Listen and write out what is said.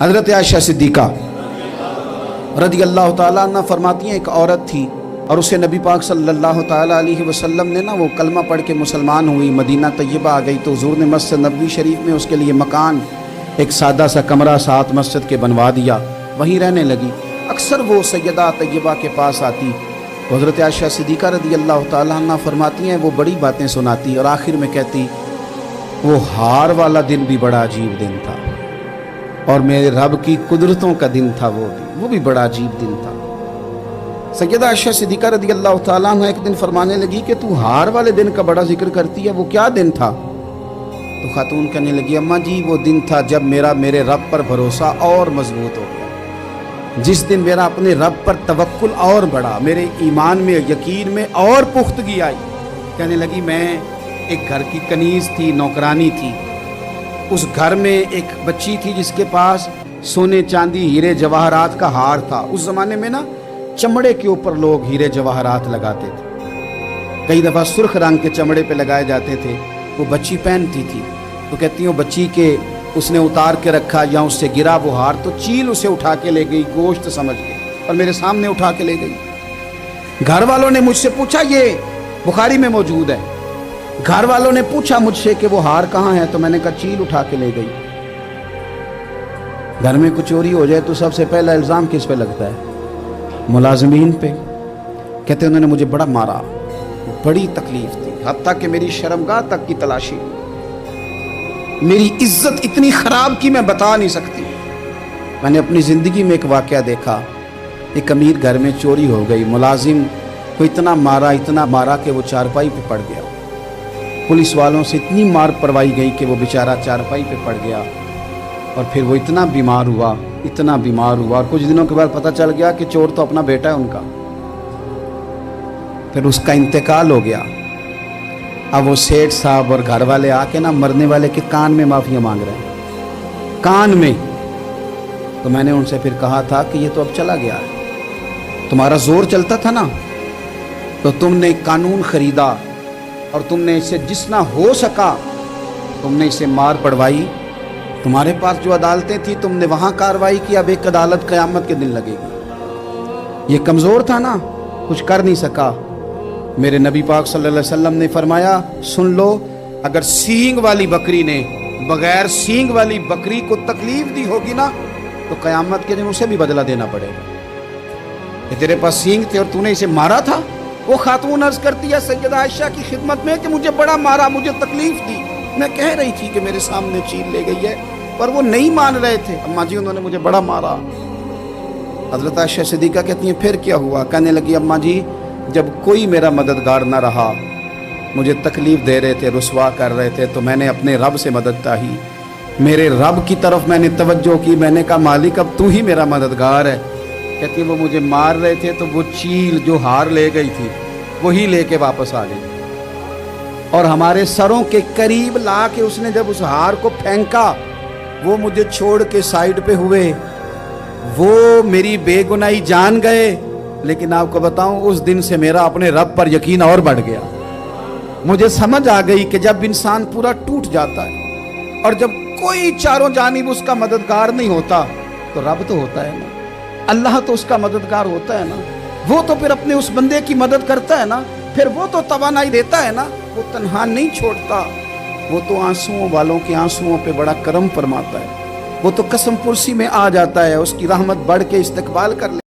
حضرت عائشہ صدیقہ رضی اللہ تعالیٰ عنہ فرماتی ہیں ایک عورت تھی اور اسے نبی پاک صلی اللہ تعالیٰ علیہ وسلم نے وہ کلمہ پڑھ کے مسلمان ہوئی، مدینہ طیبہ آ گئی تو حضور نے مسجد نبوی شریف میں اس کے لیے مکان، ایک سادہ سا کمرہ ساتھ مسجد کے بنوا دیا، وہیں رہنے لگی۔ اکثر وہ سیدہ طیبہ کے پاس آتی، حضرت عائشہ صدیقہ رضی اللہ تعالیٰ عنہ فرماتی ہیں وہ بڑی باتیں سناتی اور آخر میں کہتی وہ ہار والا دن بھی بڑا عجیب دن تھا اور میرے رب کی قدرتوں کا دن تھا، وہ بھی بڑا عجیب دن تھا۔ سیدہ عائشہ صدیقہ رضی اللہ تعالیٰ عنہ ایک دن فرمانے لگی کہ تو ہار والے دن کا بڑا ذکر کرتی ہے، وہ کیا دن تھا؟ تو خاتون کہنے لگی اماں جی وہ دن تھا جب میرے رب پر بھروسہ اور مضبوط ہو گیا، جس دن میرا اپنے رب پر توکل اور بڑھا، میرے ایمان میں یقین میں اور پختگی آئی۔ کہنے لگی میں ایک گھر کی کنیز تھی، نوکرانی تھی، اس گھر میں ایک بچی تھی جس کے پاس سونے چاندی ہیرے جواہرات کا ہار تھا۔ اس زمانے میں چمڑے کے اوپر لوگ ہیرے جواہرات لگاتے تھے، کئی دفعہ سرخ رنگ کے چمڑے پہ لگائے جاتے تھے، وہ بچی پہنتی تھی تو کہتی ہوں بچی کے اس نے اتار کے رکھا یا اس سے گرا وہ ہار تو چیل اسے اٹھا کے لے گئی، گوشت سمجھ کے، اور میرے سامنے اٹھا کے لے گئی۔ گھر والوں نے مجھ سے پوچھا، یہ بخاری میں موجود ہے، گھر والوں نے پوچھا مجھ سے کہ وہ ہار کہاں ہے تو میں نے کہا چیل اٹھا کے لے گئی۔ گھر میں کچھ چوری ہو جائے تو سب سے پہلا الزام کس پہ لگتا ہے؟ ملازمین پہ۔ کہتے انہوں نے مجھے بڑا مارا، بڑی تکلیف تھی، حتیٰ کہ میری شرمگاہ تک کی تلاشی، میری عزت اتنی خراب کی میں بتا نہیں سکتی۔ میں نے اپنی زندگی میں ایک واقعہ دیکھا، ایک امیر گھر میں چوری ہو گئی، ملازم کو اتنا مارا کہ وہ چارپائی پہ پڑ گیا، پولیس والوں سے اتنی مار پروائی گئی کہ وہ بیچارہ چارپائی پہ پڑ گیا، اور پھر وہ اتنا بیمار ہوا اور کچھ دنوں کے بعد پتہ چل گیا کہ چور تو اپنا بیٹا ہے ان کا، پھر اس کا انتقال ہو گیا۔ اب وہ سیٹھ صاحب اور گھر والے آ کے مرنے والے کے کان میں معافی مانگ رہے ہیں، کان میں۔ تو میں نے ان سے پھر کہا تھا کہ یہ تو اب چلا گیا ہے، تمہارا زور چلتا تھا نا تو تم نے قانون خریدا اور تم نے اسے جتنا ہو سکا تم نے اسے مار پڑوائی، تمہارے پاس جو عدالتیں تھی تم نے وہاں کارروائی کی، اب ایک عدالت قیامت کے دن لگے گی۔ یہ کمزور تھا نا، کچھ کر نہیں سکا۔ میرے نبی پاک صلی اللہ علیہ وسلم نے فرمایا سن لو، اگر سینگ والی بکری نے بغیر سینگ والی بکری کو تکلیف دی ہوگی نا تو قیامت کے دن اسے بھی بدلہ دینا پڑے گا کہ تیرے پاس سینگ تھے اور تو نے اسے مارا تھا۔ وہ خاتون عرض کرتی ہے سیدہ عائشہ کی خدمت میں کہ مجھے بڑا مارا، مجھے تکلیف دی، میں کہہ رہی تھی کہ میرے سامنے چیل لے گئی ہے پر وہ نہیں مان رہے تھے، اماں جی انہوں نے مجھے بڑا مارا۔ حضرت عائشہ صدیقہ کہتی ہیں پھر کیا ہوا؟ کہنے لگی اماں جی جب کوئی میرا مددگار نہ رہا، مجھے تکلیف دے رہے تھے، رسوا کر رہے تھے، تو میں نے اپنے رب سے مدد چاہی، میرے رب کی طرف میں نے توجہ کی، میں نے کہا مالک اب تو ہی میرا مددگار ہے۔ کہتی وہ مجھے مار رہے تھے تو وہ چیل جو ہار لے گئی تھی وہی لے کے واپس آ گئی، اور ہمارے سروں کے قریب لا کے اس نے جب اس ہار کو پھینکا وہ مجھے چھوڑ کے سائیڈ پہ ہوئے، وہ میری بے گناہی جان گئے، لیکن آپ کو بتاؤں اس دن سے میرا اپنے رب پر یقین اور بڑھ گیا۔ مجھے سمجھ آ گئی کہ جب انسان پورا ٹوٹ جاتا ہے اور جب کوئی چاروں جانب اس کا مددگار نہیں ہوتا تو رب تو ہوتا ہے نا، اللہ تو اس کا مددگار ہوتا ہے نا، وہ تو پھر اپنے اس بندے کی مدد کرتا ہے نا، پھر وہ تو توانائی دیتا ہے نا، وہ تنہا نہیں چھوڑتا، وہ تو آنسوؤں والوں کے آنسوؤں پہ بڑا کرم فرماتا ہے، وہ تو قسم پرسی میں آ جاتا ہے، اس کی رحمت بڑھ کے استقبال کر لے۔